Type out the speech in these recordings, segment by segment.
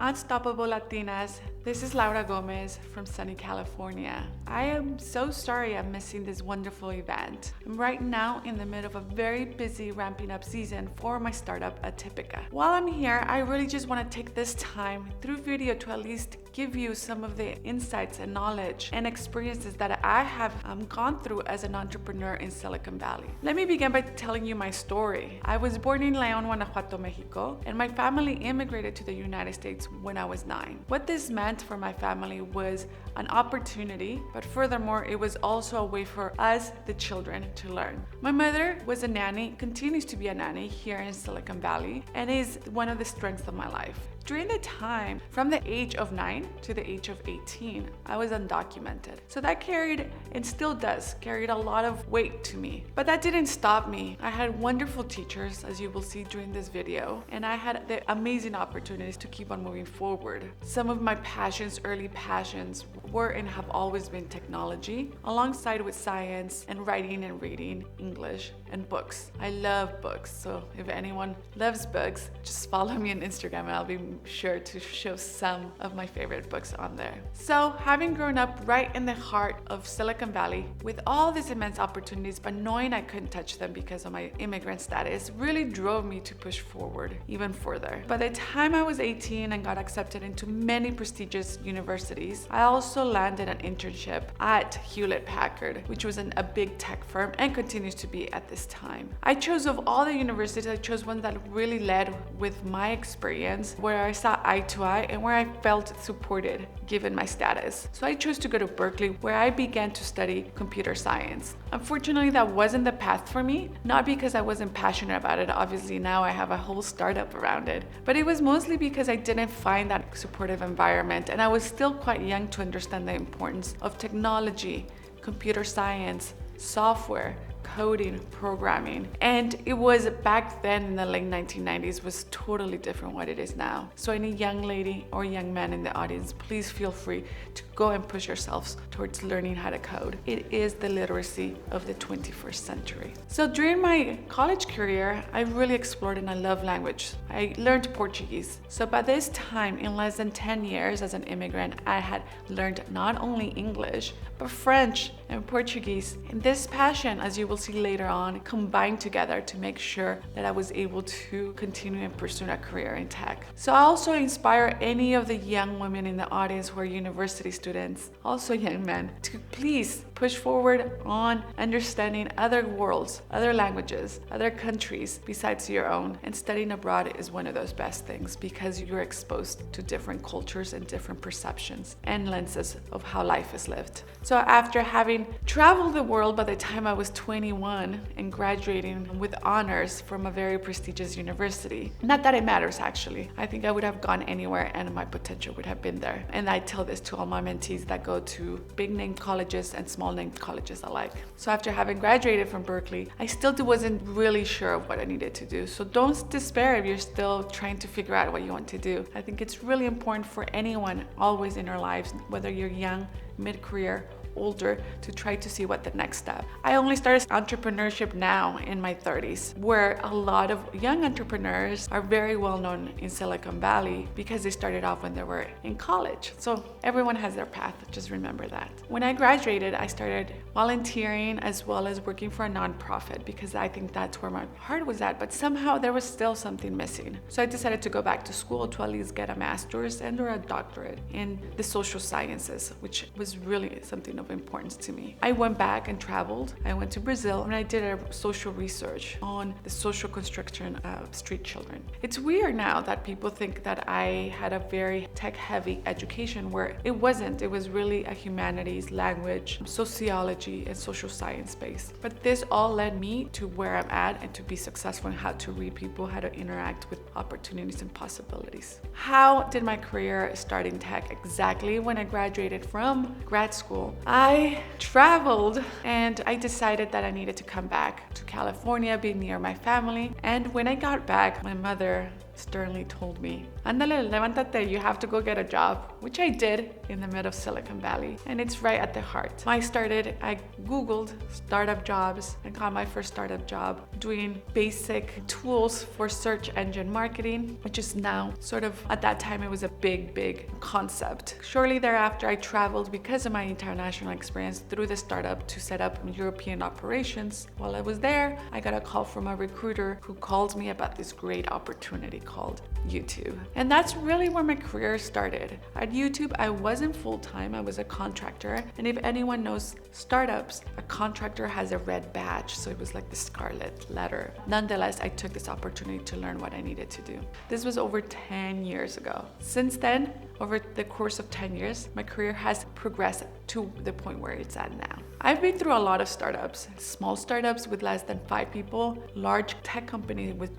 Unstoppable Latinas. This is Laura Gómez from sunny California. I am so sorry I'm missing this wonderful event. I'm right now in the middle of a very busy ramping up season for my startup Atypica. While I'm here, I really just want to take this time through video to at least give you some of the insights and knowledge and experiences that I have gone through as an entrepreneur in Silicon Valley. Let me begin by telling you my story. I was born in León, Guanajuato, Mexico, and my family immigrated to the United States when I was 9. What this meant for my family was an opportunity, but furthermore, it was also a way for us, the children, to learn. My mother was a nanny, continues to be a nanny here in Silicon Valley, and is one of the strengths of my life. During the time, from the age of 9 to the age of 18, I was undocumented. So that carried, and still does, carried a lot of weight to me. But that didn't stop me. I had wonderful teachers, as you will see during this video, and I had the amazing opportunities to keep on moving forward. Some of my passions, early passions, were and have always been technology, alongside with science and writing and reading, English, and books. I love books, so if anyone loves books, just follow me on Instagram and I'll be sure to show some of my favorite books on there. So, having grown up right in the heart of Silicon Valley with all these immense opportunities, but knowing I couldn't touch them because of my immigrant status, really drove me to push forward even further. By the time I was 18 and got accepted into many prestigious universities, I also landed an internship at Hewlett-Packard, which was a big tech firm and continues to be at this time. I chose, of all the universities, I chose one that really led with my experience, where I saw eye to eye and where I felt supported given my status. So I chose to go to Berkeley, where I began to study computer science. Unfortunately, that wasn't the path for me, not because I wasn't passionate about it. Obviously, now I have a whole startup around it, but it was mostly because I didn't find that supportive environment, and I was still quite young to understand the importance of technology, computer science, software, coding, programming. And it was back then in the late 1990s was totally different what it is now. So any young lady or young man in the audience, please feel free to go and push yourselves towards learning how to code. It is the literacy of the 21st century. So during my college career, I really explored and I love language. I learned Portuguese. So by this time, in less than 10 years as an immigrant, I had learned not only English, but French and Portuguese. And this passion, as you will see later on, combined together to make sure that I was able to continue and pursue a career in tech. So I also inspire any of the young women in the audience who are university students, also young men, to please push forward on understanding other worlds, other languages, other countries besides your own. And studying abroad is one of those best things because you're exposed to different cultures and different perceptions and lenses of how life is lived. So after having traveled the world by the time I was 21 and graduating with honors from a very prestigious university, not that it matters actually, I think I would have gone anywhere and my potential would have been there. And I tell this to all my mentees that go to big name colleges and small name colleges alike. So after having graduated from Berkeley, I still wasn't really sure of what I needed to do. So don't despair if you're still trying to figure out what you want to do. I think it's really important for anyone always in our lives, whether you're young, mid-career, older, to try to see what the next step. I only started entrepreneurship now in my 30s, where a lot of young entrepreneurs are very well known in Silicon Valley because they started off when they were in college. So everyone has their path, just remember that. When I graduated, I started volunteering as well as working for a nonprofit because I think that's where my heart was at, but somehow there was still something missing. So I decided to go back to school to at least get a master's and or a doctorate in the social sciences, which was really something of importance to me. I went back and traveled. I went to Brazil and I did a social research on the social construction of street children. It's weird now that people think that I had a very tech-heavy education where it wasn't. It was really a humanities, language, sociology, and social science base. But this all led me to where I'm at and to be successful in how to read people, how to interact with opportunities and possibilities. How did my career start in tech? Exactly when I graduated from grad school, I traveled and I decided that I needed to come back to California, be near my family. And when I got back, my mother sternly told me, "Ándale, levántate, you have to go get a job," which I did in the middle of Silicon Valley. And it's right at the heart. I Googled startup jobs and got my first startup job doing basic tools for search engine marketing, which is now sort of, at that time, it was a big concept. Shortly thereafter, I traveled because of my international experience through the startup to set up European operations. While I was there, I got a call from a recruiter who called me about this great opportunity called YouTube. And that's really where my career started. At YouTube, I wasn't full-time, I was a contractor. And if anyone knows startups, a contractor has a red badge, so it was like the scarlet letter. Nonetheless, I took this opportunity to learn what I needed to do. This was over 10 years ago. Since then, over the course of 10 years, my career has progressed to the point where it's at now. I've been through a lot of startups, small startups with less than 5 people, large tech companies with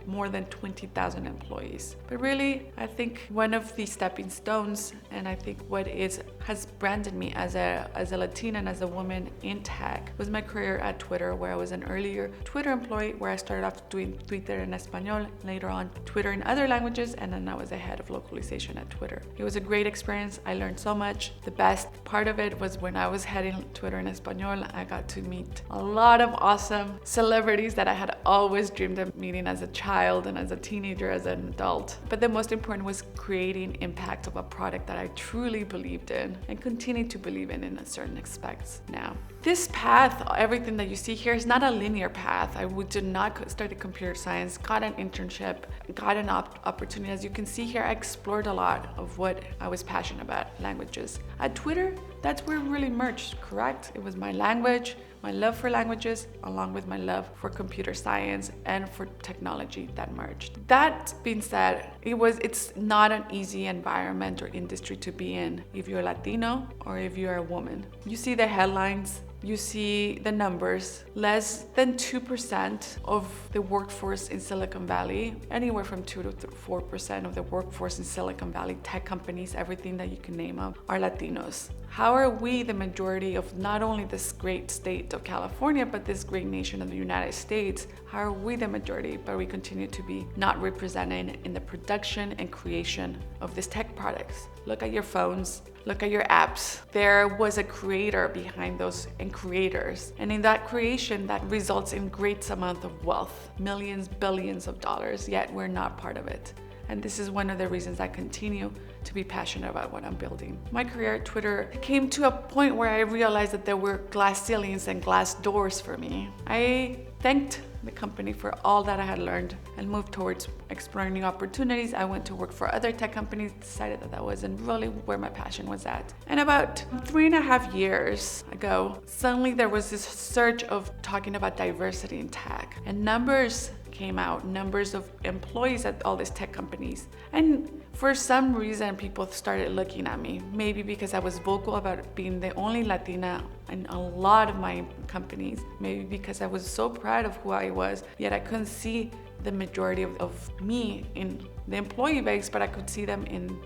more than 20,000 employees. But really, I think one of the stepping stones, and I think what has branded me as a Latina and as a woman in tech, was my career at Twitter, where I was an earlier Twitter employee, where I started off doing Twitter in Español, later on Twitter in other languages, and then I was the head of localization at Twitter. It was a great experience. I learned so much. The best part of it was when I was heading Twitter in Español, I got to meet a lot of awesome celebrities that I had always dreamed of meeting as a child and as a teenager, as an adult. But the most important was creating impact of a product that I truly believed in and continue to believe in a certain aspects now. This path, everything that you see here, is not a linear path. I did not start computer science, got an internship, got an opportunity. As you can see here, I explored a lot of what I was passionate about, languages. At Twitter, that's where it really merged, correct? It was my language, my love for languages, along with my love for computer science and for technology that merged. That being said, it's not an easy environment or industry to be in if you're Latino or if you're a woman. You see the headlines, you see the numbers. Less than 2% of the workforce in Silicon Valley, anywhere from 2 to 4% of the workforce in Silicon Valley, tech companies, everything that you can name up, are Latinos. How are we the majority of not only this great state of California, but this great nation of the United States? How are we the majority, but we continue to be not represented in the production and creation of these tech products? Look at your phones, look at your apps. There was a creator behind those and creators. And in that creation, that results in great amount of wealth, millions, billions of dollars, yet we're not part of it. And this is one of the reasons I continue to be passionate about what I'm building. My career at Twitter came to a point where I realized that there were glass ceilings and glass doors for me. I thanked the company for all that I had learned and moved towards exploring new opportunities. I went to work for other tech companies, decided that wasn't really where my passion was at. And about 3.5 years ago, suddenly there was this surge of talking about diversity in tech, and numbers came out, numbers of employees at all these tech companies. And for some reason, people started looking at me, maybe because I was vocal about being the only Latina in a lot of my companies, maybe because I was so proud of who I was, yet I couldn't see the majority of me in the employee base, but I could see them in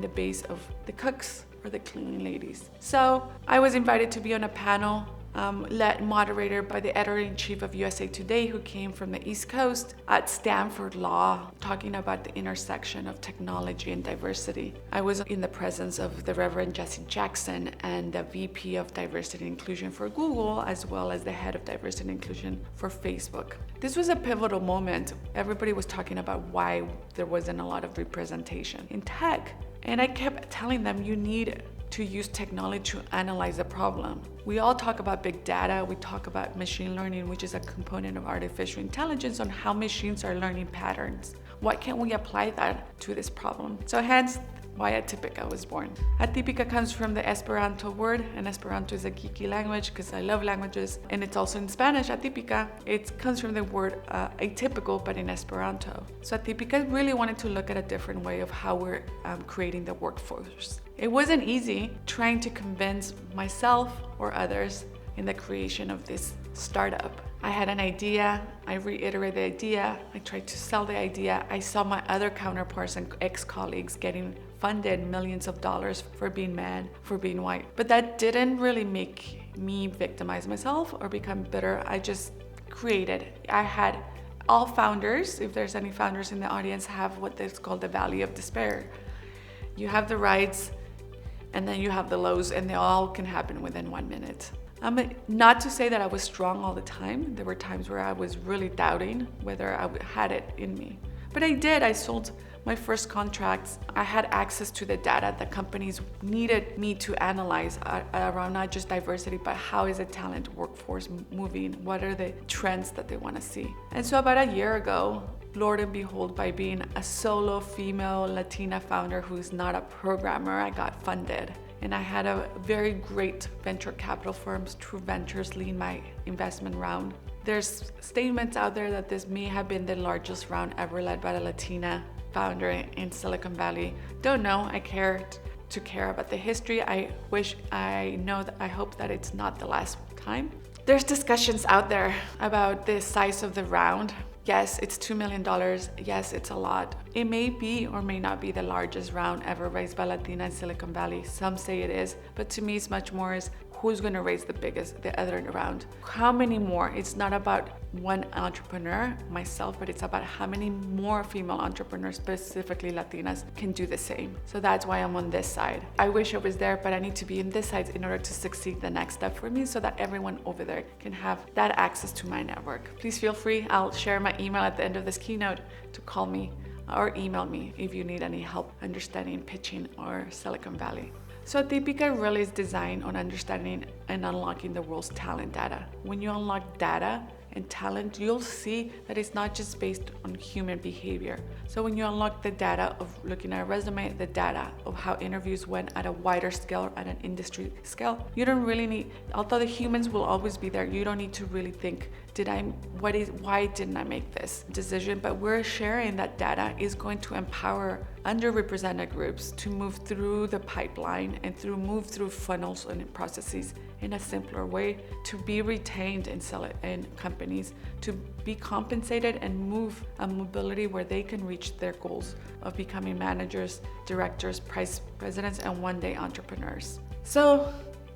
the base of the cooks or the cleaning ladies. So I was invited to be on a panel moderator by the editor-in-chief of USA Today, who came from the East Coast, at Stanford Law, talking about the intersection of technology and diversity. I was in the presence of the Reverend Jesse Jackson and the VP of Diversity and Inclusion for Google, as well as the head of Diversity and Inclusion for Facebook. This was a pivotal moment. Everybody was talking about why there wasn't a lot of representation in tech. And I kept telling them, you need to use technology to analyze the problem. We all talk about big data, we talk about machine learning, which is a component of artificial intelligence, on how machines are learning patterns. Why can't we apply that to this problem? So hence why Atypica was born. Atypica comes from the Esperanto word, and Esperanto is a geeky language because I love languages, and it's also in Spanish, atípica. It comes from the word atypical, but in Esperanto. So Atypica really wanted to look at a different way of how we're creating the workforce. It wasn't easy trying to convince myself or others in the creation of this startup. I had an idea, I reiterated the idea, I tried to sell the idea. I saw my other counterparts and ex-colleagues getting funded millions of dollars for being mad, for being white. But that didn't really make me victimize myself or become bitter. I just created. I had All founders, if there's any founders in the audience, have what is called the valley of despair. You have the rights, and then you have the lows, and they all can happen within 1 minute. Not to say that I was strong all the time. There were times where I was really doubting whether I had it in me. But I did. I sold my first contracts. I had access to the data that companies needed me to analyze around not just diversity, but how is the talent workforce moving? What are the trends that they want to see? And so about a year ago, Lord and behold, by being a solo female Latina founder who's not a programmer, I got funded. And I had a very great venture capital firms, True Ventures, lead my investment round. There's statements out there that this may have been the largest round ever led by a Latina founder in Silicon Valley. Don't know, I care about the history. I hope that it's not the last time. There's discussions out there about the size of the round. Yes, it's $2 million. Yes, it's a lot. It may be or may not be the largest round ever raised by Latina in Silicon Valley. Some say it is, but to me it's much more is who's going to raise the other round. How many more? It's not about one entrepreneur, myself, but it's about how many more female entrepreneurs, specifically Latinas, can do the same. So that's why I'm on this side. I wish I was there, but I need to be in this side in order to succeed the next step for me so that everyone over there can have that access to my network. Please feel free. I'll share my email at the end of this keynote to call me or email me if you need any help understanding pitching or Silicon Valley. So Atypica really is designed on understanding and unlocking the world's talent data. When you unlock data and talent, you'll see that it's not just based on human behavior. So when you unlock the data of looking at a resume, the data of how interviews went at a wider scale, at an industry scale, you don't really need, although the humans will always be there, you don't need to really think, why didn't I make this decision? But we're sharing that data is going to empower underrepresented groups to move through the pipeline and move through funnels and processes in a simpler way, to be retained in companies, to be compensated and move a mobility where they can reach their goals of becoming managers, directors, vice presidents, and one day entrepreneurs. So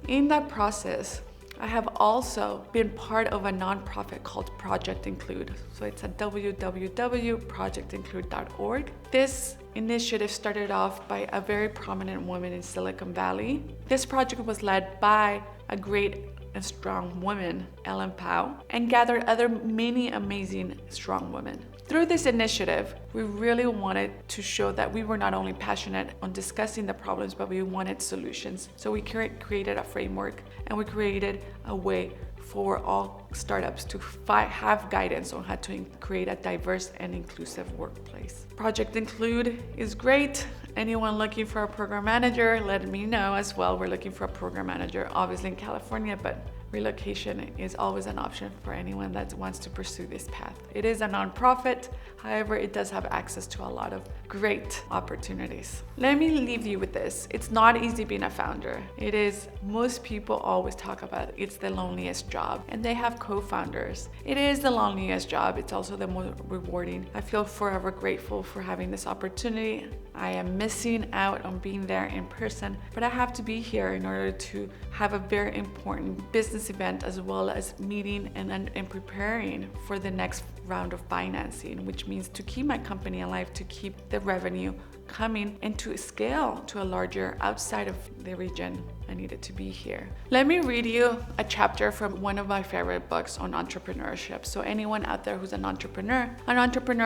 in that process, I have also been part of a nonprofit called Project Include. So it's at www.projectinclude.org. This initiative started off by a very prominent woman in Silicon Valley. This project was led by a great and strong woman, Ellen Pao, and gathered many amazing strong women. Through this initiative, we really wanted to show that we were not only passionate on discussing the problems, but we wanted solutions. So we created a framework and we created a way for all startups to have guidance on how to create a diverse and inclusive workplace. Project Include is great. Anyone looking for a program manager, let me know as well. We're looking for a program manager, obviously in California, but relocation is always an option for anyone that wants to pursue this path. It is a nonprofit, however, it does have access to a lot of great opportunities. Let me leave you with this. It's not easy being a founder. It is, most people always talk about it's the loneliest job, and they have co-founders. It is the loneliest job. It's also the most rewarding. I feel forever grateful for having this opportunity. I am missing out on being there in person, but I have to be here in order to have a very important business event, as well as meeting and preparing for the next round of financing, which means to keep my company alive, to keep the revenue coming, and to scale to a larger outside of the region. I needed to be here. Let me read you a chapter from one of my favorite books on entrepreneurship. So anyone out there who's an entrepreneur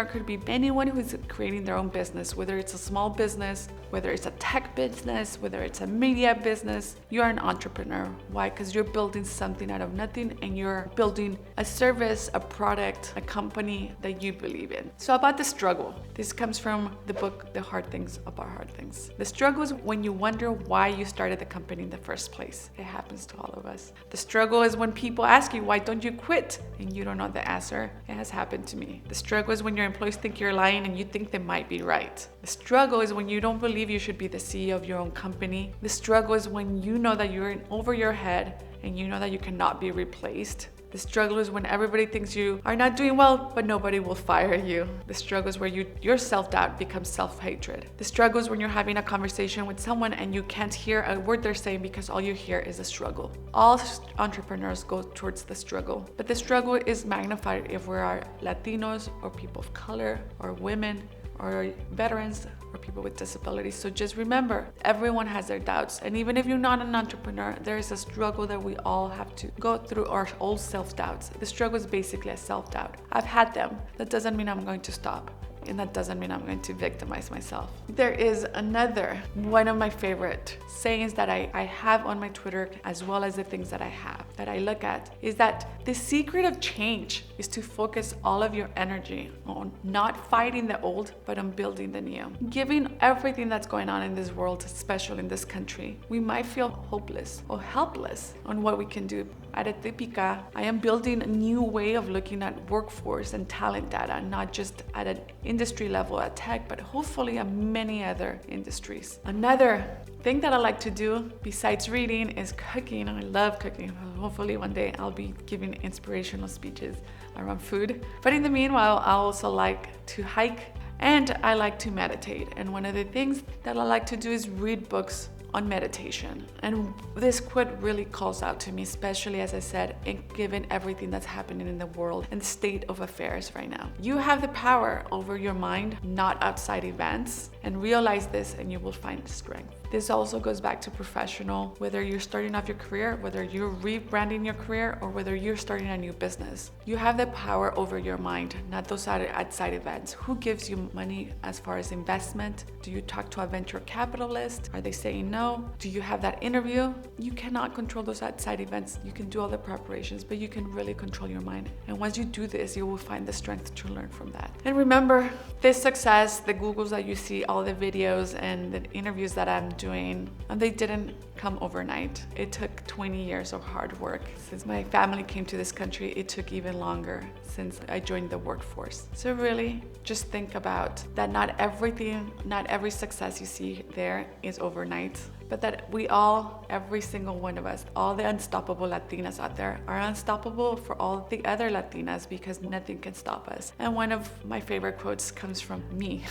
could be anyone who's creating their own business, whether it's a small business, whether it's a tech business, whether it's a media business, you're an entrepreneur. Why? Because you're building something out of nothing, and you're building a service, a product, a company that you believe in. So about the struggle, this comes from the book, The Hard Things About Hard Things. The struggle is when you wonder why you started the company in the first place. It happens to all of us. The struggle is when people ask you, why don't you quit? And you don't know the answer. It has happened to me. The struggle is when your employees think you're lying and you think they might be right. The struggle is when you don't believe you should be the CEO of your own company. The struggle is when you know that you're in over your head and you know that you cannot be replaced. The struggle is when everybody thinks you are not doing well, but nobody will fire you. The struggle is where your self-doubt becomes self-hatred. The struggle is when you're having a conversation with someone and you can't hear a word they're saying because all you hear is a struggle. All entrepreneurs go towards the struggle, but the struggle is magnified if we are Latinos or people of color or women or veterans or people with disabilities. So just remember, everyone has their doubts. And even if you're not an entrepreneur, there is a struggle that we all have to go through, our old self-doubts. The struggle is basically a self-doubt. I've had them. That doesn't mean I'm going to stop. And that doesn't mean I'm going to victimize myself. There is another, one of my favorite sayings that I have on my Twitter, as well as the things that I have, that I look at, is that the secret of change is to focus all of your energy on not fighting the old, but on building the new. Given everything that's going on in this world, especially in this country, we might feel hopeless or helpless on what we can do. At Atypica, I am building a new way of looking at workforce and talent data, not just at an industry level at tech, but hopefully at many other industries. Another thing that I like to do besides reading is cooking. I love cooking. Hopefully one day I'll be giving inspirational speeches around food. But in the meanwhile, I also like to hike and I like to meditate. And one of the things that I like to do is read books on meditation. And this quote really calls out to me, especially as I said, given everything that's happening in the world and the state of affairs right now. You have the power over your mind, not outside events, and realize this and you will find strength. This also goes back to professional, whether you're starting off your career, whether you're rebranding your career, or whether you're starting a new business. You have the power over your mind, not those outside events. Who gives you money as far as investment? Do you talk to a venture capitalist? Are they saying no? Do you have that interview? You cannot control those outside events. You can do all the preparations, but you can really control your mind. And once you do this, you will find the strength to learn from that. And remember, this success, the Googles that you see, all the videos and the interviews that I'm doing, and they didn't come overnight. It took 20 years of hard work. Since my family came to this country, it took even longer since I joined the workforce. So really, just think about that not every success you see there is overnight, but that we all, every single one of us, all the unstoppable Latinas out there are unstoppable for all the other Latinas because nothing can stop us. And one of my favorite quotes comes from me,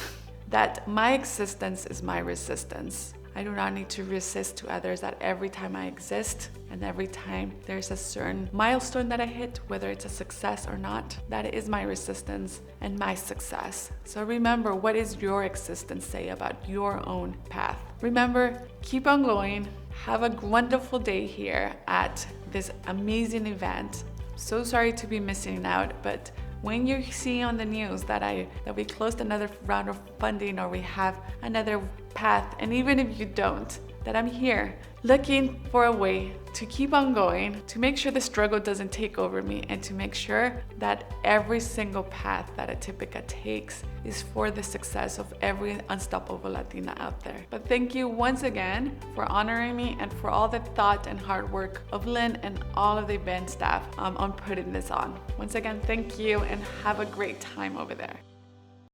that my existence is my resistance. I do not need to resist to others, that every time I exist and every time there's a certain milestone that I hit, whether it's a success or not, that is my resistance and my success. So remember, what is your existence say about your own path? Remember, keep on going. Have a wonderful day here at this amazing event. So sorry to be missing out, but when you see on the news that we closed another round of funding or we have another path, and even if you don't, that I'm here looking for a way to keep on going, to make sure the struggle doesn't take over me, and to make sure that every single path that Atypica takes is for the success of every unstoppable Latina out there. But thank you once again for honoring me and for all the thought and hard work of Lynn and all of the event staff on putting this on. Once again, thank you and have a great time over there.